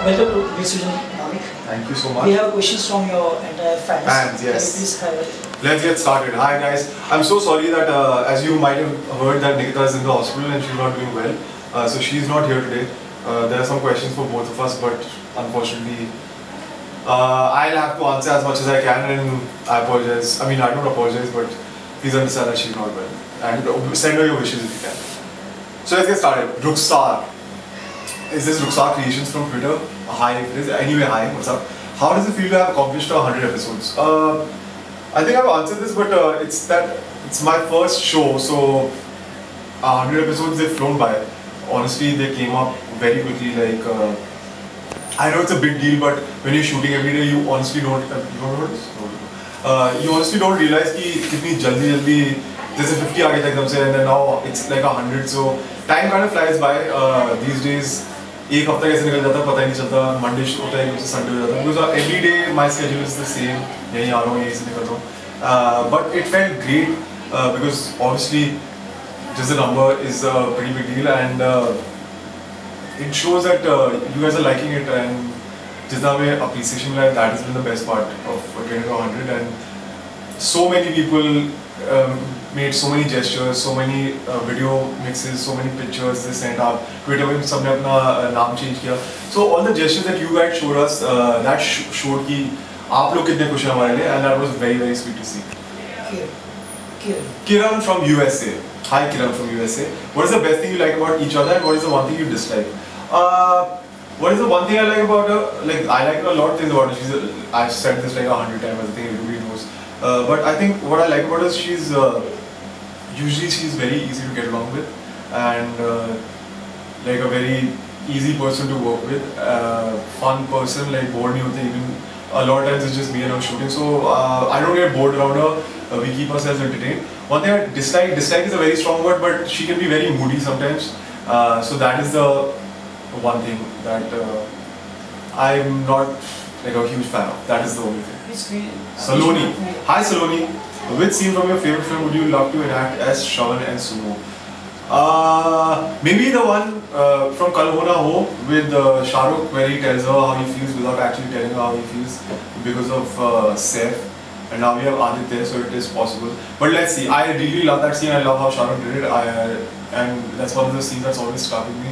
Welcome to GlitzVision, Namik. Thank you so much. We have questions from your entire fans. Fans, yes. Can you please highlight? Let's get started. Hi guys. I'm so sorry that as you might have heard that Nikita is in the hospital and she's not doing well. So she's not here today. There are some questions for both of us, but unfortunately I'll have to answer as much as I can, and I apologize. I mean, I don't apologize, but please understand that she's not well. And send her your wishes if you can. So let's get started. Ruxar. Is this Ruxar Creations from Twitter? Hi, if it is. Anyway, hi, what's up? How does it feel to have accomplished 100 episodes? I think I've answered this, but it's my first show, so 100 episodes, they've flown by. Honestly, they came up very quickly. Like, I know it's a big deal, but when you're shooting every day, you honestly don't. You don't know this? You honestly don't realize कि कितनी जल्दी जैसे 50 आ गए थे एकदम से, and then now it's like 100. So time kind of flies by these days. एक हफ्ता कैसे निकल जाता है पता ही नहीं चलता. Monday होता है एकदम से Sunday हो जाता है. Because every day my schedule is the same. यहीं आ रहा हूँ, यहीं से निकल रहा हूँ. But it felt great because obviously just the number is a pretty big deal, and it shows that you guys are liking it, and जितना हमें appreciation मिला, that has been the best part of getting to 100. And so many people made so many gestures, so many video mixes, so many pictures they sent out. Twitter में सबने अपना नाम change किया. So all the gestures that you guys showed us, that showed कि आप लोग कितने खुश हैं हमारे लिए, and that was very very sweet to see. Kiran from USA. Hi Kiran from USA. What is the best thing you like about each other, and what is the one thing you dislike? What is the one thing I like about her? Like, I like a lot of things about her. I've said this like 100 times, I think everybody knows. But I think what I like about her is she's very easy to get along with, and like a very easy person to work with. Fun person, like bored नहीं होते. Even a lot of times it's just me and her shooting, so I don't get bored around her. We keep ourselves entertained. One thing I dislike is a very strong word, but she can be very moody sometimes. So that is the one thing that I'm not like a huge fan of. That is the only thing. Saloni. Hi Saloni. Which scene from your favorite film would you love to enact as Shravan and Sumo? Maybe the one from Kal Ho Na Ho with Shah Rukh, where he tells her how he feels without actually telling her how he feels because of Saif. And now we have Aditya, so it is possible. But let's see. I really love that scene. I love how Shah Rukh did it. And that's one of the scenes that's always stuck with me.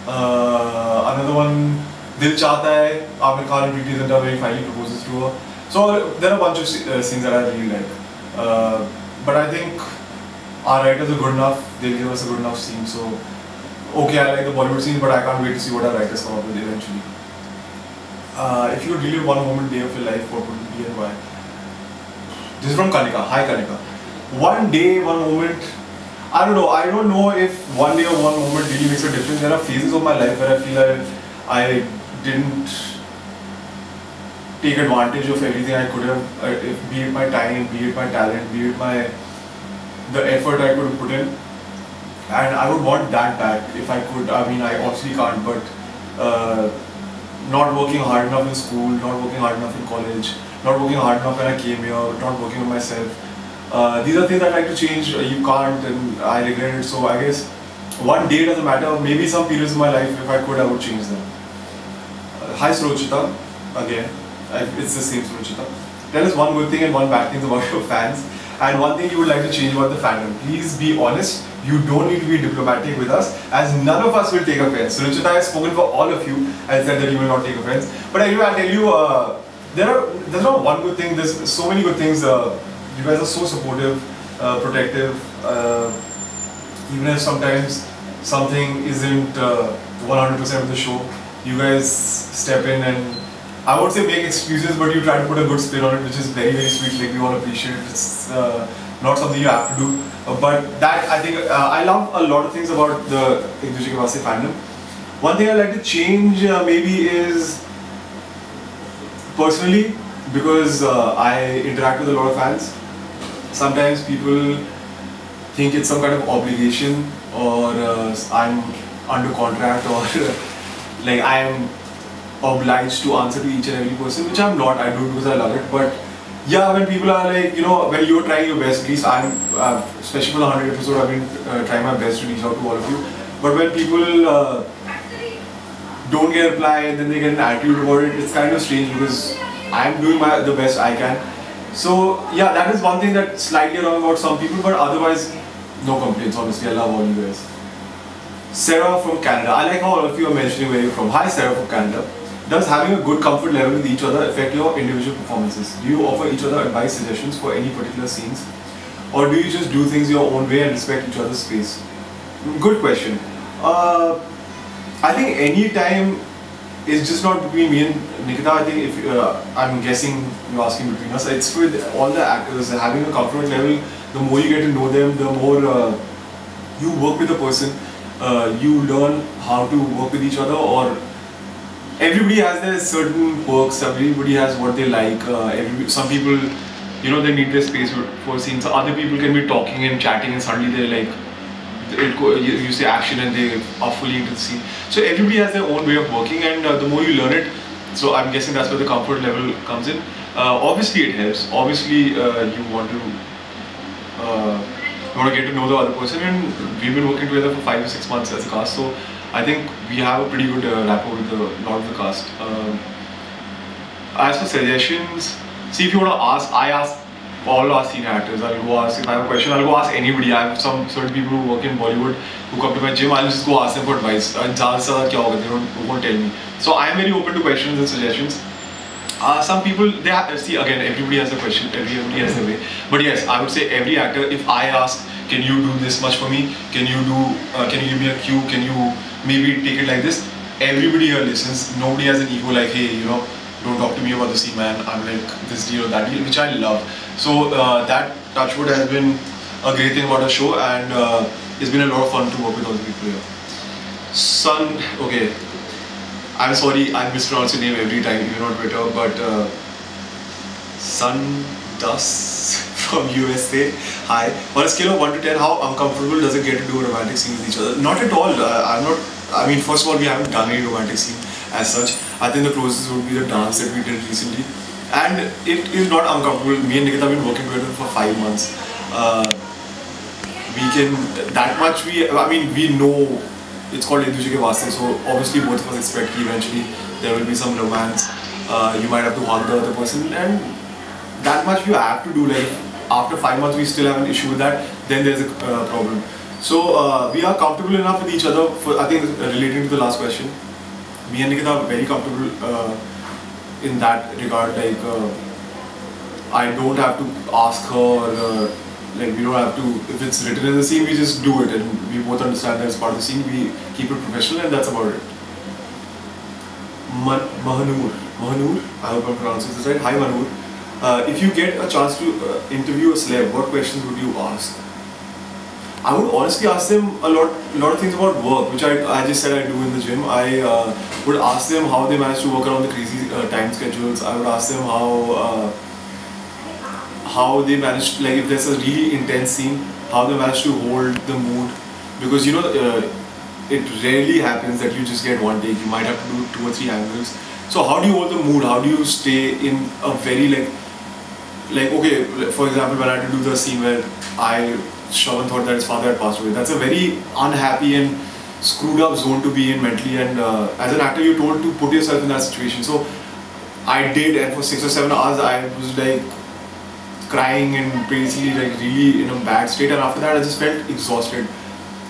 Another one, Dil Chahta Hai, Amir Khan and Preeti Zinta, where he finally proposes to her. So there are a bunch of scenes that I really like. But I think our writers are good enough. They'll give us a good enough scene. So okay, I like the Bollywood scene, but I can't wait to see what our writers come up with eventually. If you would relive one moment day of your life, what would it be and why? This is from Kanika. Hi Kanika. One day, one moment. I don't know. I don't know if one day or one moment really makes a difference. There are phases of my life where I feel like I didn't take advantage of everything I could have, be it my time, be it my talent, be it the effort I could have put in. And I would want that back if I could. I mean, I obviously can't, but not working hard enough in school, not working hard enough in college, not working hard enough when I came here, not working on myself. These are things I'd like to change. You can't, and I regret it. So I guess one day doesn't matter. Maybe some periods of my life, if I could, I would change them. Hi Surochita, again. It's the same Surochita. Tell us one good thing and one bad thing about your fans, and one thing you would like to change about the fandom. Please be honest. You don't need to be diplomatic with us, as none of us will take offense. Surochita has spoken for all of you and said that you will not take offense. But anyway, I'll tell you, there's not one good thing. There's so many good things. You guys are so supportive, protective. Even if sometimes something isn't 100% of the show, you guys step in and I won't say make excuses, but you try to put a good spin on it, which is very very sweet. Like, we all appreciate it. It's not something you have to do, but that I think I love a lot of things about the Ek Dusre Ke Vaste fandom. One thing I'd like to change maybe is personally, because I interact with a lot of fans. Sometimes people think it's some kind of obligation, or I'm under contract, or like I'm obliged to answer to each and every person, which I'm not. I do it because I love it. But yeah, when people are like, you know, when you're trying your best, at least I'm, especially for the 100 episode, I've been trying my best to reach out to all of you. But when people don't get a reply and then they get an attitude about it. It's kind of strange because I'm doing the best I can. So yeah, that is one thing that's slightly wrong about some people, but otherwise no complaints. Honestly, I love all you guys. Sarah from Canada. I like how all of you are mentioning where you're from. Hi Sarah from Canada. Does having a good comfort level with each other affect your individual performances? Do you offer each other advice, suggestions for any particular scenes? Or do you just do things your own way and respect each other's space? Good question. I think any time is just not between me and Nikita. I think if I'm guessing you're asking between us, it's with all the actors. Having a comfort level, the more you get to know them, the more you work with the person, you learn how to work with each other. Or everybody has their certain perks. Everybody has what they like. Some people, you know, they need their space for scenes. So other people can be talking and chatting, and suddenly they're like, you say action and they are fully into the scene. So everybody has their own way of working, and the more you learn it, so I'm guessing that's where the comfort level comes in. Obviously it helps. Obviously you want to get to know the other person, and we've been working together for 5 to 6 months as a cast, so I think we have a pretty good rapport with a lot of the cast. As for suggestions, see, if you want to ask, I ask all our senior actors. I'll go ask, if I have a question, I'll go ask anybody. I have some certain people who work in Bollywood who come to my gym, I'll just go ask them for advice. They won't tell me. So I am very open to questions and suggestions. Some people, they have, see again, everybody has a question, everybody has their way. But yes, I would say every actor, if I ask, can you do this much for me? Can you give me a cue? Can you maybe take it like this? Everybody here listens. Nobody has an ego like, hey, you know, don't talk to me about the scene, man. I'm like this deal or that deal, which I love. So that touchwood has been a great thing about the show, and it's been a lot of fun to work with all the people here. Sun, okay. I'm sorry, I mispronounce your name every time, even on Twitter, but Sun Dus from USA. Hi. On a scale of 1 to 10, how uncomfortable does it get to do a romantic scene with each other? Not at all. I mean, first of all, we haven't done any romantic scene as such. I think the closest would be the dance that we did recently. And it is not uncomfortable. Me and Nikita have been working together for 5 months. We can, that much we know. It's called Ek Dusre Ke Waaste, so obviously both of us expect eventually there will be some romance. You might have to hug the other person, and that much you have to do. Like after 5 months we still have an issue with that, then there's a problem. So we are comfortable enough with each other. For, I think relating to the last question, me and Nikita are very comfortable in that regard. Like I don't have to ask her. Like we don't have to, if it's written in the scene, we just do it, and we both understand that it's part of the scene. We keep it professional, and that's about it. Mahanur, I hope I'm pronouncing this right. Hi Mahanur. If you get a chance to interview a celeb, what questions would you ask? I would honestly ask them a lot of things about work, which I just said I do in the gym. I would ask them how they manage to work around the crazy time schedules. I would ask them how they manage, like if there's a really intense scene, how they manage to hold the mood, because you know it rarely happens that you just get one take. You might have to do 2 or 3 angles. So how do you hold the mood? How do you stay in a very like okay, for example, when I had to do the scene where Shravan thought that his father had passed away. That's a very unhappy and screwed up zone to be in mentally, and as an actor you're told to put yourself in that situation. So I did, and for 6 or 7 hours I was like crying and basically like really in a bad state, and after that I just felt exhausted.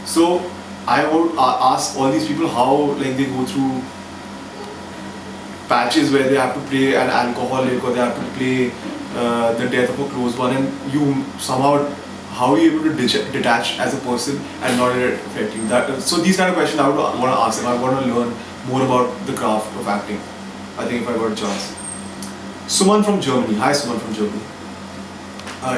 So I would ask all these people how like they go through patches where they have to play an alcoholic, or they have to play the death of a close one, and you somehow, how are you able to detach as a person and not let it affect you? So these kind of questions I would want to ask them. I want to learn more about the craft of acting, I think, if I got a chance. Suman from Germany. Hi Suman from Germany.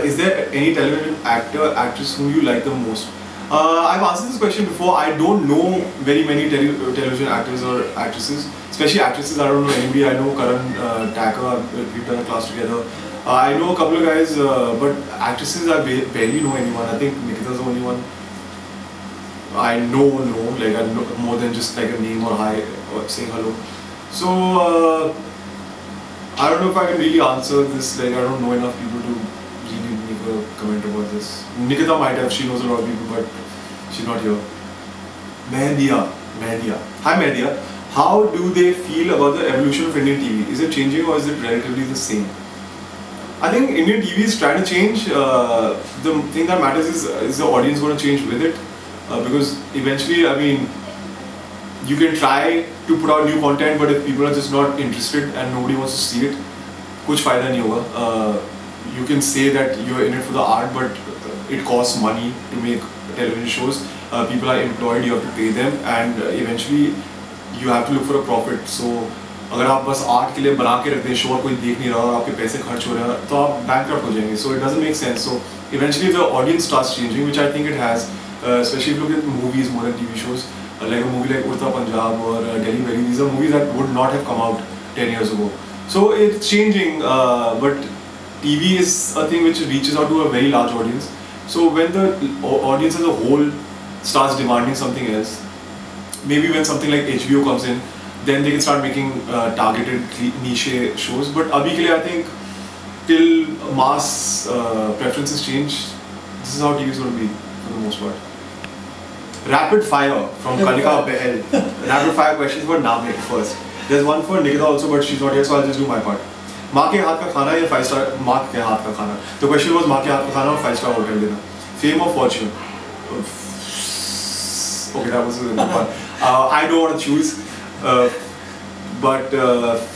Is there any television actor, actress whom you like the most? I've answered this question before. I don't know very many television actors or actresses, especially actresses. I don't know anybody. I know Karan Thakur, we've done a class together. I know a couple of guys, but actresses I barely know anyone. I think Nikita's the only one I know, like I know more than just like a name or hi or saying hello. So I don't know if I can really answer this. Like I don't know enough people to really make a comment about this. Nikita might have. She knows a lot of people, but she's not here. Mehdiya. Hi Mehdiya. How do they feel about the evolution of Indian TV? Is it changing or is it relatively the same? I think Indian TV is trying to change. The thing that matters is the audience going to change with it? Because eventually, I mean, you can try to put out new content, but if people are just not interested and nobody wants to see it, kuch fayda nahi hoga. You can say that you're in it for the art, but it costs money to make television shows. People are employed, you have to pay them, and eventually you have to look for a profit. So अगर आप बस art के लिए बना के रखते हैं show और कोई देख नहीं रहा और आपके पैसे खर्च हो रहे हैं तो आप bankrupt हो जाएंगे. So it doesn't make sense. So eventually the audience starts changing, which I think it has, especially if you look at movies more than TV shows. Like a movie like Urta Punjab or Delhi Belly, these are movies that would not have come out 10 years ago. So it's changing, but TV is a thing which reaches out to a very large audience. So when the audience as a whole starts demanding something else, maybe when something like HBO comes in, then they can start making targeted niche shows. But abhi ke liye, I think till mass preferences change, this is how TV is going to be for the most part. Rapid fire from Kalika Behel. Rapid fire questions for Namik first. There's one for Nikita also, but she's not here, so I'll just do my part. माँ के हाथ का खाना या 5-star माँ के हाथ का खाना? The question was माँ के हाथ का खाना और 5-star hotel dinner. Fame or fortune? Okay, that was a good one. I don't want to choose, but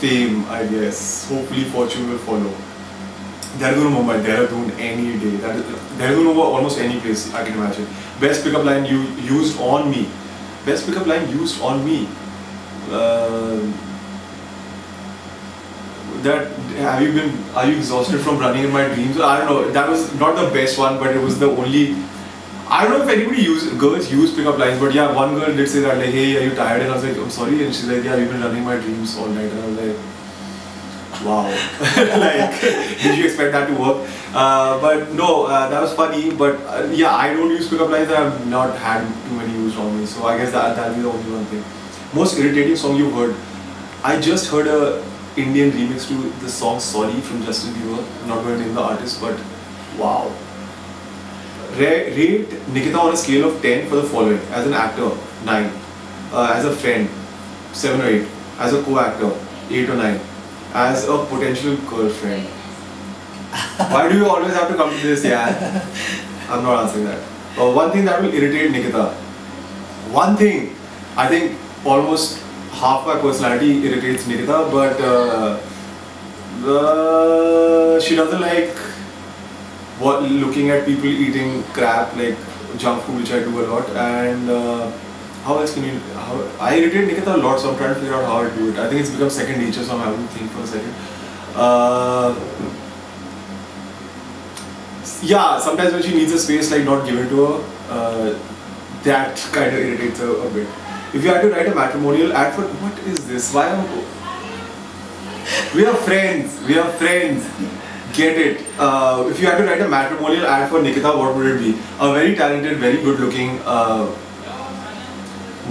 fame, I guess. Hopefully, fortune will follow. Dehradun Mumbai, Dehradun any day. Dehradun over almost any place I can imagine. Best pickup line you used on me. Best pickup line used on me. Are you exhausted from running in my dreams? I don't know. That was not the best one, but it was the only. I don't know if girls use pickup lines, but yeah, one girl did say that, like, hey, are you tired? And I was like, I'm sorry. And she's like, yeah, you've been running my dreams all night. And I was like, wow. Like, did you expect that to work? But no, that was funny. But yeah, I don't use pickup lines. I have not had too many used on me. So I guess that'll be the only one thing. Most irritating song you've heard? I just heard a Indian remix to the song Sorry from Justin Bieber. I'm not going to name the artist, but wow. Rate Nikita on a scale of 10 for the following. As an actor, 9. As a friend, 7 or 8. As a co-actor, 8 or 9. As a potential girlfriend. Why do you always have to come to this? Yeah, I'm not answering that. One thing that will irritate Nikita. One thing, I think almost half my personality irritates Nikita, but she doesn't like looking at people eating crap, like junk food, which I do a lot. And how else can you? I irritate Nikita a lot, so I'm trying to figure out how to do it. I think it's become second nature, so I'm having to think for a second. Yeah, sometimes when she needs a space, like not given to her, that kind of irritates her a bit. If you had to write a matrimonial ad for, what is this? Why am we are friends? We are friends. Get it. If you had to write a matrimonial ad for Nikita, what would it be? A very talented, very good looking,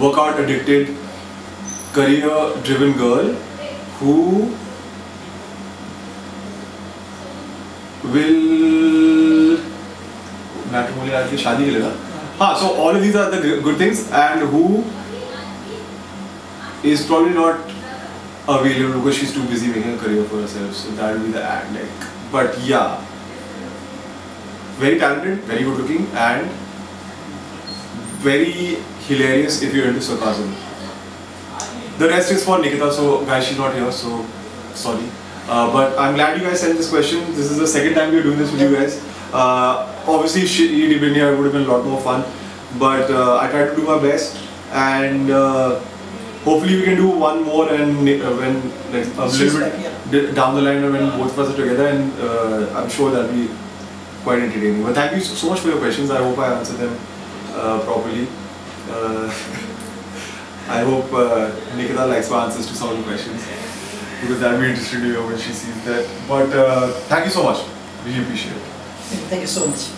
workout addicted, career driven girl who will matrimonial ad ki shaadi ke liye na? So all of these are the good things, and who is probably not available because she's too busy making a career for herself. So that will be the ad, like. But yeah, very talented, very good looking, and very hilarious if you're into sarcasm. The rest is for Nikita, so guys, she's not here, so sorry. But I'm glad you guys sent this question. This is the second time we're doing this with you guys. Obviously, she'd been here, it would have been a lot more fun. But I tried to do my best, and hopefully we can do one more, and when like a little bit down the line, when both of us are together, and I'm sure that'll be quite entertaining. But thank you so much for your questions. I hope I answered them properly. I hope Nikita likes my answers to some of the questions, because that'll be interesting to hear when she sees that. But thank you so much. Really appreciate it. Thank you so much.